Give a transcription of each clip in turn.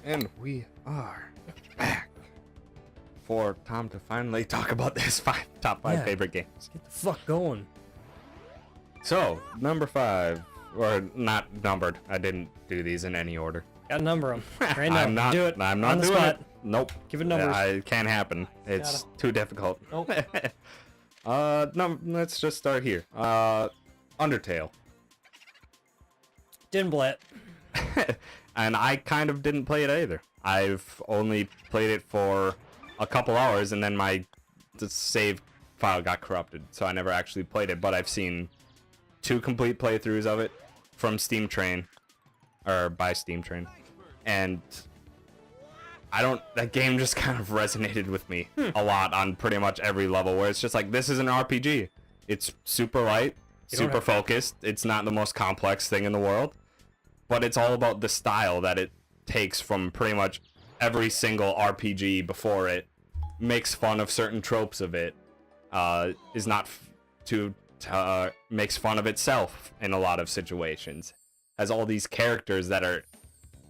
And we are back for time to finally talk about this top five favorite games. Get the fuck going. So, number 5, or not numbered. I didn't do these in any order. Gotta number them. Right now. I'm not, Do it. I'm not on the doing spot. it. Nope. Give it numbers. It can't happen. It's too difficult. Nope. Let's just start here. Undertale. Didn't play it. And I kind of didn't play it either. I've only played it for a couple hours, and then my save file got corrupted, so I never actually played it. But I've seen 2 complete playthroughs of it from Steam Train, or by Steam Train, and that game just kind of resonated with me a lot on pretty much every level, where it's just like, this is an RPG. It's super light, super focused. It's not the most complex thing in the world, but it's all about the style that it takes from pretty much every single RPG before it, makes fun of certain tropes of it, makes fun of itself in a lot of situations, has all these characters that are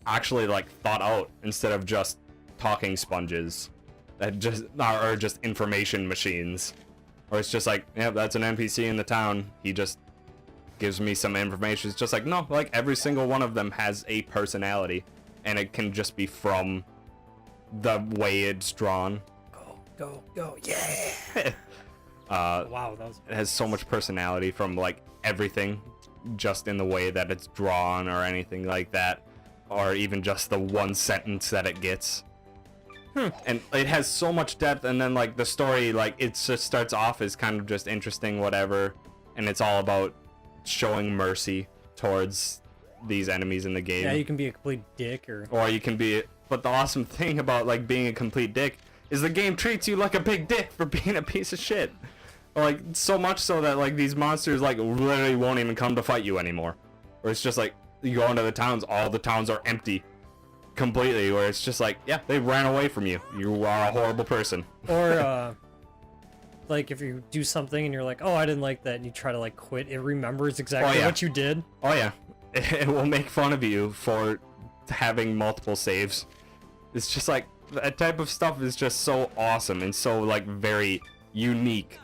actually like thought out instead of just talking sponges that just are just information machines, or it's just like, yeah, that's an NPC in the town, he just gives me some information. It's just like, no, like every single one of them has a personality, and it can just be from the way it's drawn. Go, yeah! Wow, that was... It has so much personality from like everything, just in the way that it's drawn or anything like that, or even just the one sentence that it gets. And it has so much depth, and then like the story, like it just starts off as kind of just interesting, whatever, and it's all about showing mercy towards these enemies in the game. Yeah, you can be a complete dick, or you can be, but the awesome thing about like being a complete dick is the game treats you like a big dick for being a piece of shit. Like, so much so that like these monsters like literally won't even come to fight you anymore. Or it's just like, you go into the towns, all the towns are empty completely, where it's just like, yeah, they ran away from you. You are a horrible person. Or like if you do something and you're like, oh, I didn't like that, and you try to like quit, it remembers exactly what you did. Oh yeah. It will make fun of you for having multiple saves. It's just like, that type of stuff is just so awesome and so like very unique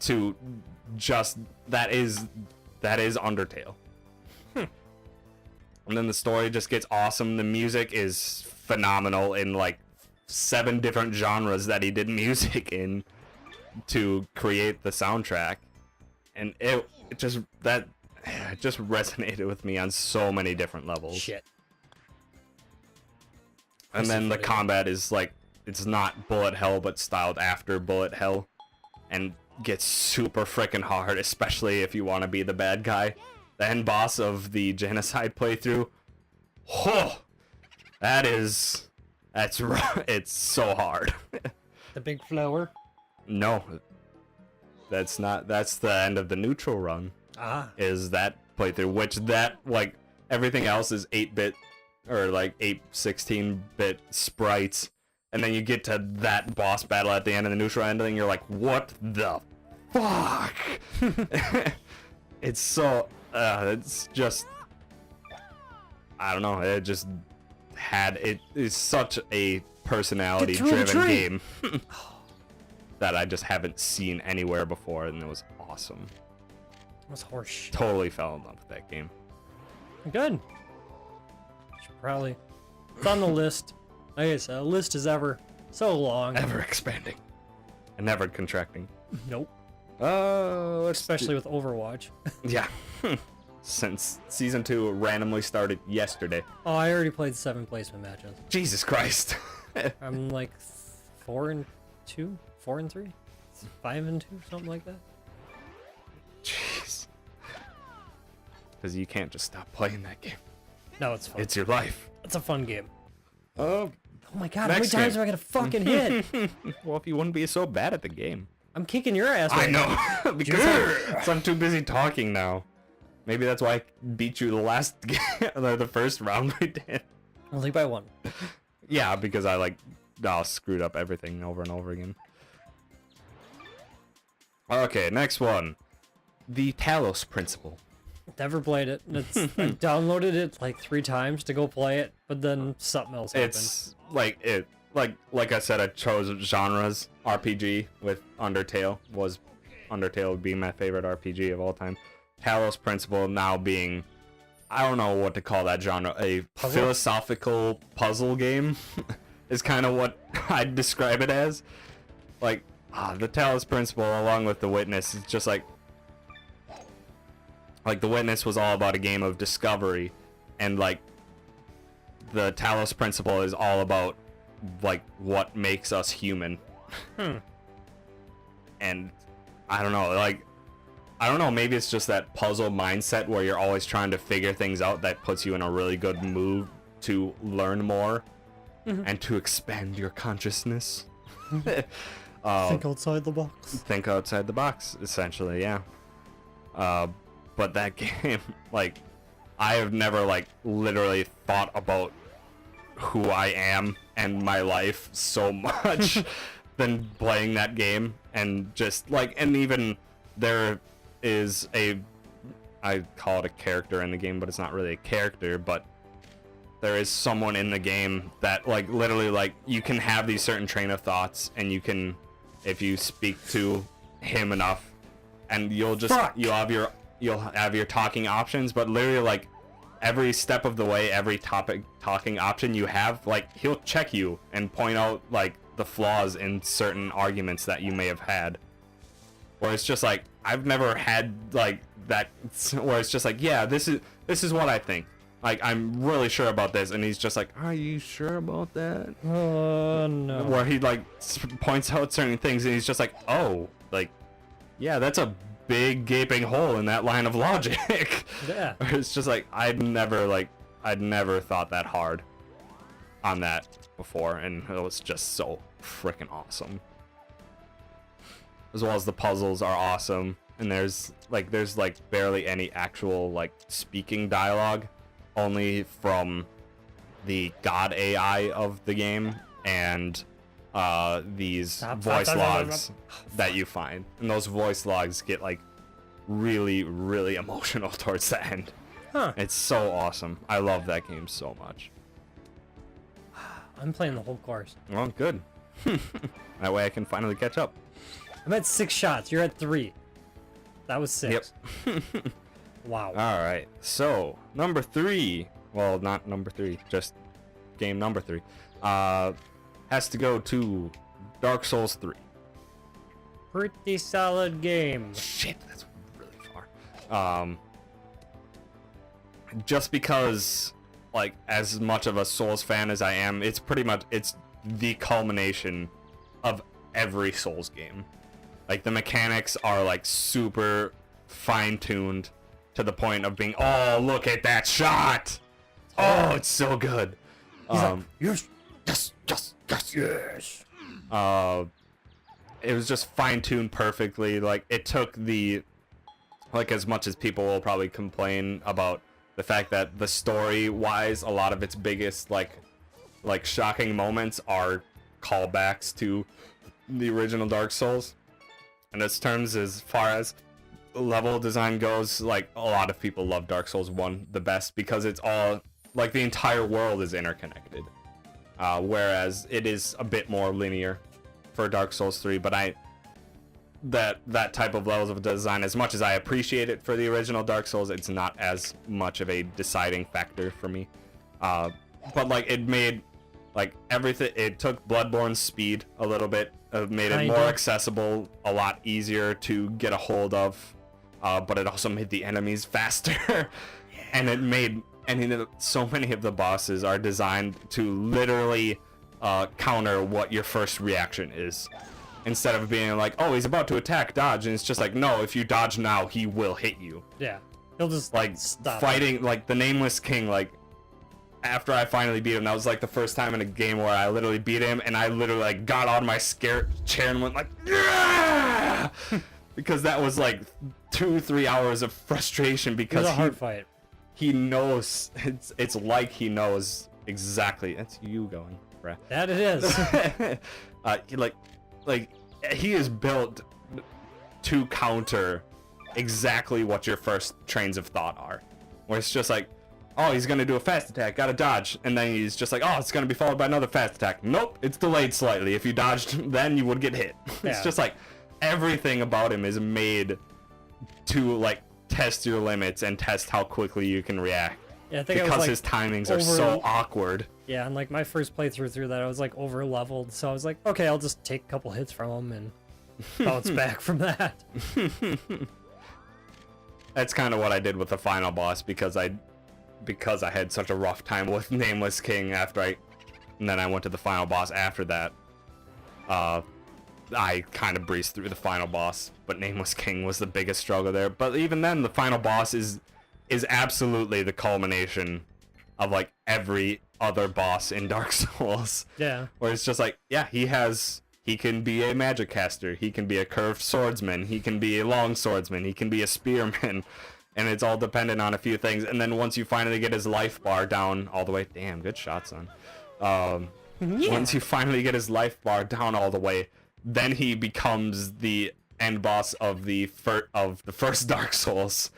to just that is Undertale. And then the story just gets awesome. The music is phenomenal in like 7 different genres that he did music in to create the soundtrack, and it just resonated with me on so many different levels. Shit. And then the combat is like, it's not bullet hell, but styled after bullet hell, and gets super freaking hard, especially if you want to be the bad guy. The end boss of the genocide playthrough, it's so hard. The big flower? No, that's the end of the neutral run. Is that playthrough, which that, like, everything else is 8-bit or like 16-bit sprites, and then you get to that boss battle at the end of the neutral ending, and you're like, what the fuck? It's so it's just, I don't know, it just it is such a personality driven game that I just haven't seen anywhere before, and it was awesome. It was horseshit. Totally fell in love with that game. Good. Should probably, it's on the list. Like I said, the list is ever so long, ever expanding and never contracting. Nope. Especially with Overwatch. Yeah. Since season 2 randomly started yesterday. Oh, I already played 7 placement matches. Jesus Christ. I'm like 4-2, 4-3, 5-2, something like that. Jeez. Because you can't just stop playing that game. No, it's fun. It's your life. It's a fun game. Oh my god, how many times am I gonna fucking hit? Well, if you wouldn't be so bad at the game. I'm kicking your ass right now. I know. Because I'm too busy talking now. Maybe that's why I beat you the first round we did. Only by 1. Yeah, because I screwed up everything over and over again. Okay, next one. The Talos Principle. Never played it. I downloaded it like 3 times to go play it, but then something else happened. It's like I said, I chose genres. RPG with Undertale would be my favorite RPG of all time. Talos Principle now being, I don't know what to call that genre, a philosophical puzzle game is kind of what I'd describe it as. Like, the Talos Principle along with The Witness is just like The Witness was all about a game of discovery, and like the Talos Principle is all about like what makes us human. And I don't know, maybe it's just that puzzle mindset where you're always trying to figure things out that puts you in a really good mood to learn more and to expand your consciousness. Think outside the box. Think outside the box, essentially, yeah. But that game, like, I have never, like, literally thought about who I am and my life so much than playing that game. And just, like, and even there is I call it a character in the game, but it's not really a character, but there is someone in the game that, like, literally, like, you can have these certain train of thoughts, and you can, if you speak to him enough, and you'll have your talking options, but literally, like, every step of the way, every talking option you have, like, he'll check you and point out, like, the flaws in certain arguments that you may have had. Where it's just like, I've never had, like, that, where it's just like, yeah, this is what I think. Like, I'm really sure about this, and he's just like, are you sure about that? No. Where he, like, points out certain things, and he's just like, oh, like, yeah, that's a big gaping hole in that line of logic. Yeah. It's just like, I'd never thought that hard on that before, and it was just so freaking awesome. As well as the puzzles are awesome, and there's barely any actual, like, speaking dialogue, only from the god AI of the game and these voice logs that you find, and those voice logs get, like, really, really emotional towards the end. It's so awesome. I love that game so much. I'm playing the whole course. Well, good. That way I can finally catch up. I'm at 6 shots. You're at 3. That was 6. Yep. Wow. All right. So number 3. Well, not number 3. Just game number 3. Has to go to Dark Souls 3. Pretty solid game. Shit, that's really far. Just because, like, as much of a Souls fan as I am, it's the culmination of every Souls game. Like, the mechanics are, like, super fine-tuned to the point of being, oh, look at that shot! Oh, it's so good. Yes. It was just fine-tuned perfectly. Like, it took as much as people will probably complain about the fact that the story-wise, a lot of its biggest, like shocking moments are callbacks to the original Dark Souls. And as far as level design goes, like, a lot of people love Dark Souls 1 the best because it's all, like, the entire world is interconnected. Whereas it is a bit more linear for Dark Souls 3, but that type of levels of design, as much as I appreciate it for the original Dark Souls, it's not as much of a deciding factor for me. But, like, it made, like, everything, it took Bloodborne's speed a little bit, made it more accessible, a lot easier to get a hold of, but it also made the enemies faster. And so many of the bosses are designed to literally counter what your first reaction is. Instead of being like, oh, he's about to attack, dodge, and it's just like, no, if you dodge now, he will hit you. Yeah. He'll just, like, stop fighting, like, the Nameless King, like, after I finally beat him, that was, like, the first time in a game where I literally beat him, and I literally, like, got out of my chair and went, like, yeah! Because that was, like, 2-3 hours of frustration because it was a hard fight. He knows, it's like he knows exactly, that's you going, bruh. That it is. He is built to counter exactly what your first trains of thought are. Where it's just like, oh, he's gonna do a fast attack, gotta dodge. And then he's just like, oh, it's gonna be followed by another fast attack. Nope, it's delayed slightly. If you dodged, then you would get hit. Yeah. It's just like, everything about him is made to, like, test your limits and test how quickly you can react. Yeah, I think because I was, like, his timings are so awkward. Yeah, and like my first playthrough through that, I was like over leveled, so I was like, okay, I'll just take a couple hits from him and bounce back from that. That's kind of what I did with the final boss because I had such a rough time with Nameless King and then I went to the final boss after that. I kind of breezed through the final boss, but Nameless King was the biggest struggle there. But even then, the final boss is absolutely the culmination of like every other boss in Dark Souls. Yeah. Where it's just like, yeah, he can be a magic caster, he can be a curved swordsman, he can be a long swordsman, he can be a spearman, and it's all dependent on a few things. And then once you finally get his life bar down all the way, damn, good shot, son. Yeah. Once you finally get his life bar down all the way, then he becomes the end boss of the first Dark Souls,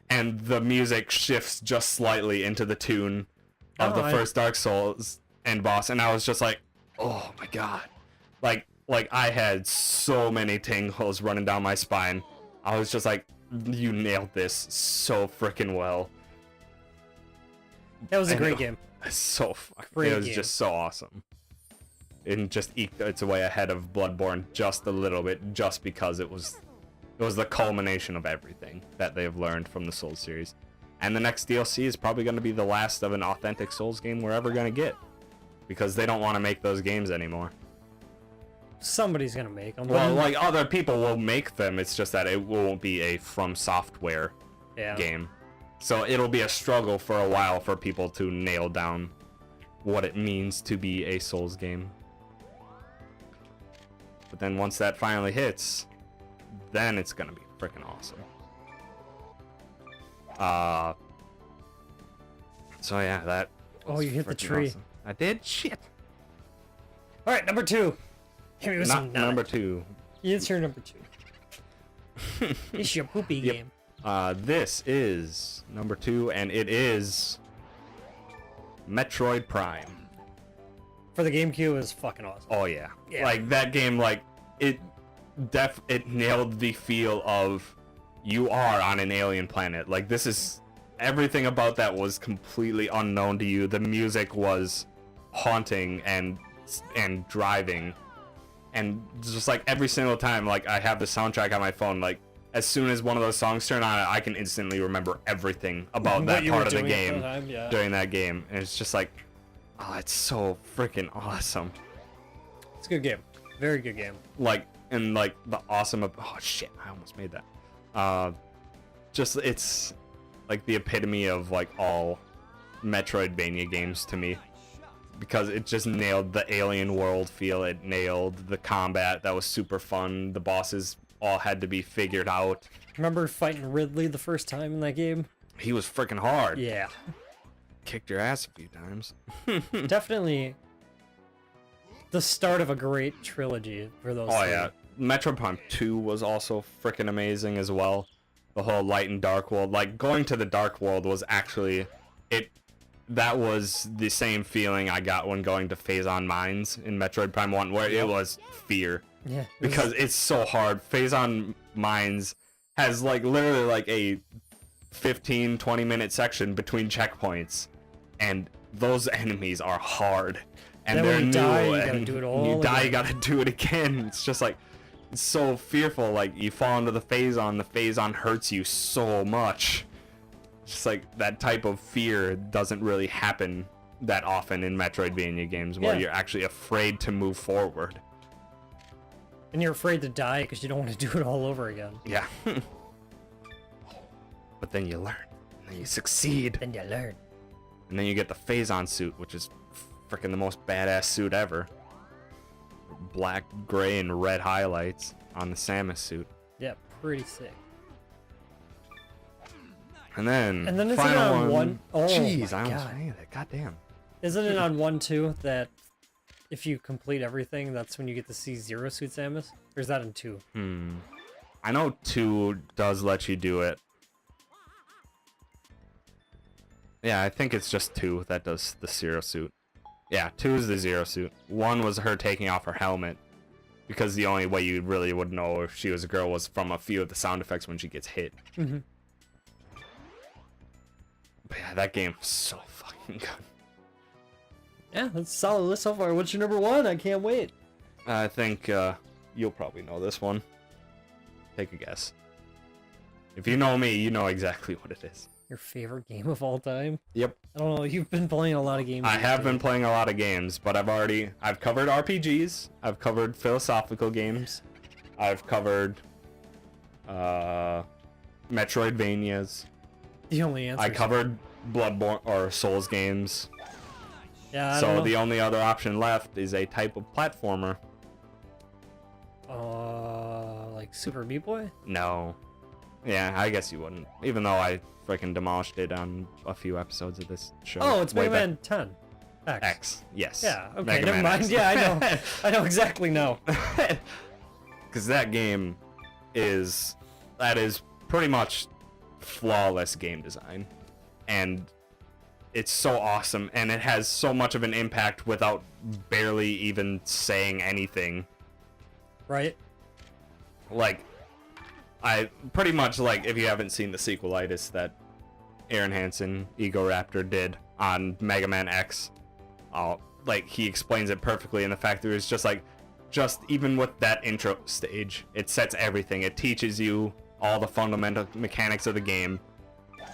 and the music shifts just slightly into the tune of the first Dark Souls end boss, and I was just like, oh my god, like I had so many tingles running down my spine. I was just like, you nailed this so freaking well. That was a great game. So Great it was game. just so awesome. And just eked its way ahead of Bloodborne just a little bit, just because it was the culmination of everything that they have learned from the Souls series. And the next DLC is probably going to be the last of an authentic Souls game we're ever going to get, because they don't want to make those games anymore. Somebody's gonna make them. Well, like, other people will make them, it's just that it won't be a From Software game. So it'll be a struggle for a while for people to nail down what it means to be a Souls game. But then once that finally hits, then it's gonna be freaking awesome. So yeah, that. Oh, you hit the tree. Awesome. I did? Shit. All right, number 2. Hit me with Not some number 2. It's your number 2. It's your poopy game. This is number 2, and it is Metroid Prime. For the GameCube, is fucking awesome. Oh yeah. Yeah. Like that game, like it nailed the feel of you are on an alien planet. Like, this is everything about that was completely unknown to you. The music was haunting and driving, and just like every single time, like, I have the soundtrack on my phone, like as soon as one of those songs turn on, I can instantly remember everything about that part of the game during that game, and it's just like, oh, it's so freaking awesome. It's a good game. Very good game. Like, and like the awesome of, oh shit, I almost made that. Just, it's like the epitome of like all Metroidvania games to me, because it just nailed the alien world feel. It nailed the combat. That was super fun. The bosses all had to be figured out. Remember fighting Ridley the first time in that game? He was freaking hard. Yeah. Kicked your ass a few times. Definitely the start of a great trilogy for those. Oh three. yeah, Metroid Prime 2 was also freaking amazing as well. The whole light and dark world, like going to the dark world, was actually that was the same feeling I got when going to Phazon Mines in Metroid Prime 1, where it was fear. Yeah. Because it's so hard. Phazon Mines has like literally like a 15-20 minute section between checkpoints, and those enemies are hard. And then they're when you new, die, you and gotta do it all you die, again. you gotta do it again. It's just like, it's so fearful. Like, you fall into the Phazon hurts you so much. Just like that type of fear doesn't really happen that often in Metroidvania games, where you're actually afraid to move forward. And you're afraid to die because you don't want to do it all over again. Yeah. But then you learn, and then you succeed, Then you learn. and then you get the Phazon suit, which is freaking the most badass suit ever. Black, gray, and red highlights on the Samus suit. Yeah, pretty sick. And then And then isn't it final on one? Oh Jeez, my I almost God. made it. God damn. Isn't it on 1 too that if you complete everything, that's when you get to see Zero Suit Samus? Or is that in 2? I know 2 does let you do it. Yeah, I think it's just 2 that does the Zero suit. Yeah, 2 is the Zero suit. 1 was her taking off her helmet. Because the only way you really would know if she was a girl was from a few of the sound effects when she gets hit. Mm-hmm. But yeah, that game was so fucking good. Yeah, that's a solid list so far. What's your number 1? I can't wait. I think you'll probably know this one. Take a guess. If you know me, you know exactly what it is. Your favorite game of all time? Yep. I don't know. You've been playing a lot of games. I have been playing a lot of games, but I've covered RPGs. I've covered philosophical games. I've covered Metroidvanias. The only answer. I covered Bloodborne or Souls games. Yeah. So the only other option left is a type of platformer. Like Super Meat Boy? No. Yeah, I guess you wouldn't. Even though I freaking demolished it on a few episodes of this show. Oh, it's way Mega back. Man 10. X. Yes. Yeah. Okay. Mega Never Man mind. X. Yeah, I know. I know exactly now. Because that game is pretty much flawless game design, and it's so awesome, and it has so much of an impact without barely even saying anything. Right. Like, I pretty much, like, if you haven't seen the sequelitis that Aaron Hansen, Ego Raptor, did on Mega Man X, like, he explains it perfectly in the fact that it's just like, just even with that intro stage, it sets everything. It teaches you all the fundamental mechanics of the game.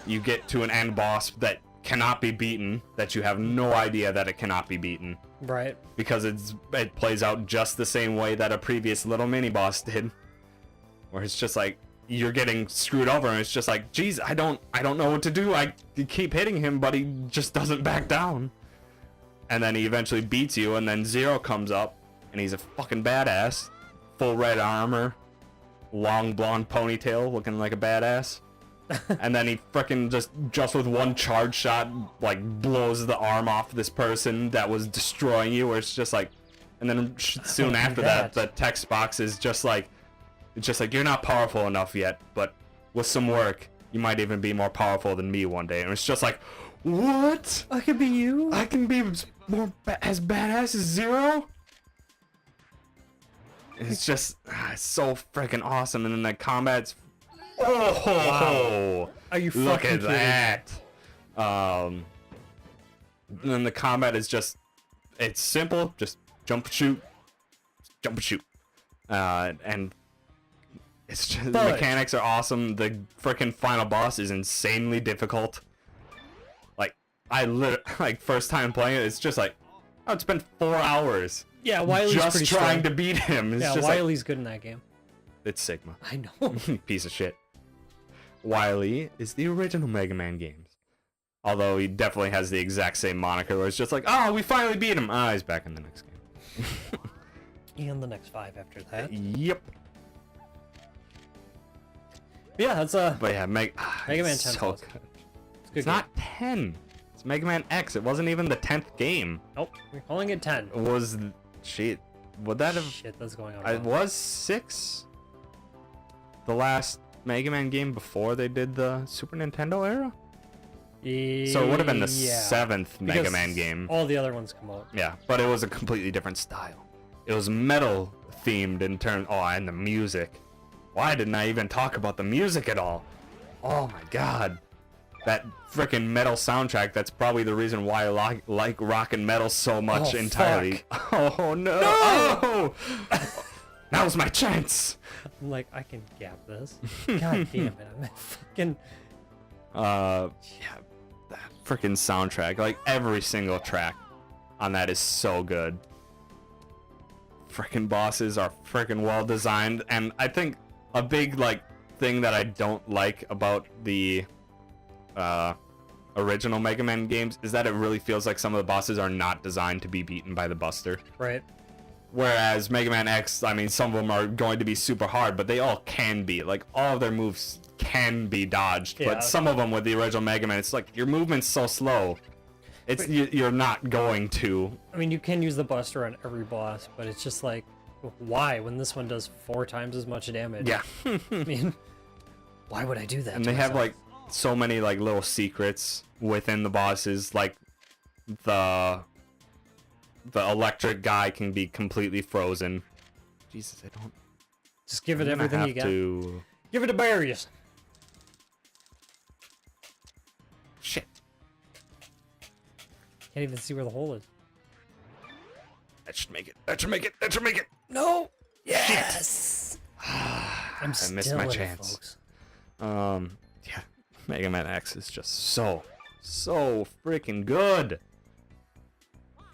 You get to an end boss that cannot be beaten, that you have no idea that it cannot be beaten. Right. Because it plays out just the same way that a previous little mini boss did. Where it's just like, you're getting screwed over, and it's just like, geez, I don't know what to do. I keep hitting him, but he just doesn't back down. And then he eventually beats you, and then Zero comes up, and he's a fucking badass. Full red armor, long blonde ponytail, looking like a badass. And then he frickin' just with one charge shot, like, blows the arm off this person that was destroying you, where it's just like, and then soon after that, the text box is just like, it's just like, you're not powerful enough yet, but with some work, you might even be more powerful than me one day. And it's just like, what? I could be you? I can be more as badass as Zero? It's just, it's so freaking awesome. And then the combat's, oh, wow. Are you fucking look at kidding? that. And then the combat is just, it's simple, just jump, shoot, jump, and shoot. And it's just, the mechanics are awesome. The freaking final boss is insanely difficult. Like, like, first time playing it, it's just like, oh, it's been 4 hours. Yeah, Wily's just pretty trying strong. to beat him. It's Yeah, just Wily's good in that game. It's Sigma. I know. Piece of shit. Wily is the original Mega Man games. Although he definitely has the exact same moniker where it's just like, oh, we finally beat him. Ah, he's back in the next game. And the next 5 after that. Yep. Yeah, that's But yeah, Mega Man 10. so So good. it's good. It's not 10. It's Mega Man X. It wasn't even the 10th game. Nope, we're calling it 10. It was, shit. Would that have? Shit, that's going on. It was 6. The last Mega Man game before they did the Super Nintendo era. So it would have been the 7th Mega Because Man game. All the other ones come out. Yeah, but it was a completely different style. It was metal themed in turn. Oh, and the music. Why didn't I even talk about the music at all? Oh my god. That freaking metal soundtrack, that's probably the reason why I like rock and metal so much entirely. Fuck. Oh no! Oh! Now's my chance! I'm like, I can gap this. God damn it, I'm fucking... Yeah, that freaking soundtrack. Like, every single track on that is so good. Freaking bosses are freaking well designed, and I think a big, like, thing that I don't like about the original Mega Man games is that it really feels like some of the bosses are not designed to be beaten by the Buster. Right. Whereas Mega Man X, I mean, some of them are going to be super hard, but they all can be. Like, all of their moves can be dodged, Yeah. but some of them with the original Mega Man, it's like, your movement's so slow. You're not going to. I mean, you can use the Buster on every boss, but it's just like, Why, when this one does 4 times as much damage? Yeah. I mean, why would I do that? And to they have myself? like so many like little secrets within the bosses, like the electric guy can be completely frozen. Jesus, I don't. Just give it I'm gonna everything you have got. to... Give it to berries. Shit. Can't even see where the hole is. That should make it. That should make it. That should make it. No. Yes. I still missed my in it, chance. folks. Yeah, Mega Man X is just so freaking good,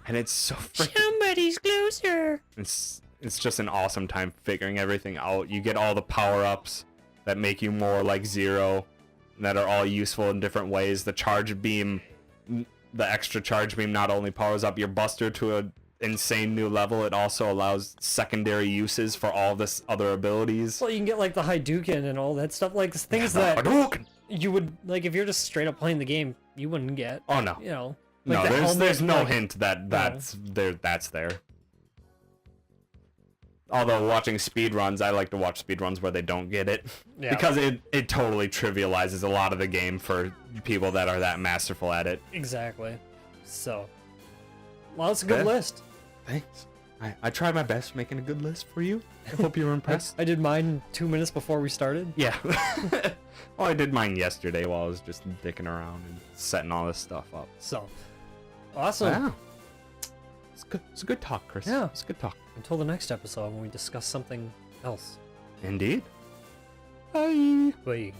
and it's so freaking. Somebody's closer. It's just an awesome time figuring everything out. You get all the power-ups that make you more like Zero, that are all useful in different ways. The charge beam, the extra charge beam not only powers up your Buster to an insane new level, it also allows secondary uses for all this other abilities. Well, you can get like the Hadouken and all that stuff, like things that Hadouken! you would like if you're just straight up playing the game, you wouldn't get. Oh no. You know. No, like the there's helmet, no like- hint that that's there. Although watching speedruns, I like to watch speedruns where they don't get it. Yeah. Because it totally trivializes a lot of the game for people that are that masterful at it. Exactly. So, well, it's a good Yeah. list. Thanks. I tried my best making a good list for you. I hope you were impressed. I did mine 2 minutes before we started. Yeah. Well, I did mine yesterday while I was just dicking around and setting all this stuff up. So, awesome. Wow. It's good. It's a good talk, Chris. Yeah. It's a good talk. Until the next episode when we discuss something else. Indeed. Bye. Bye.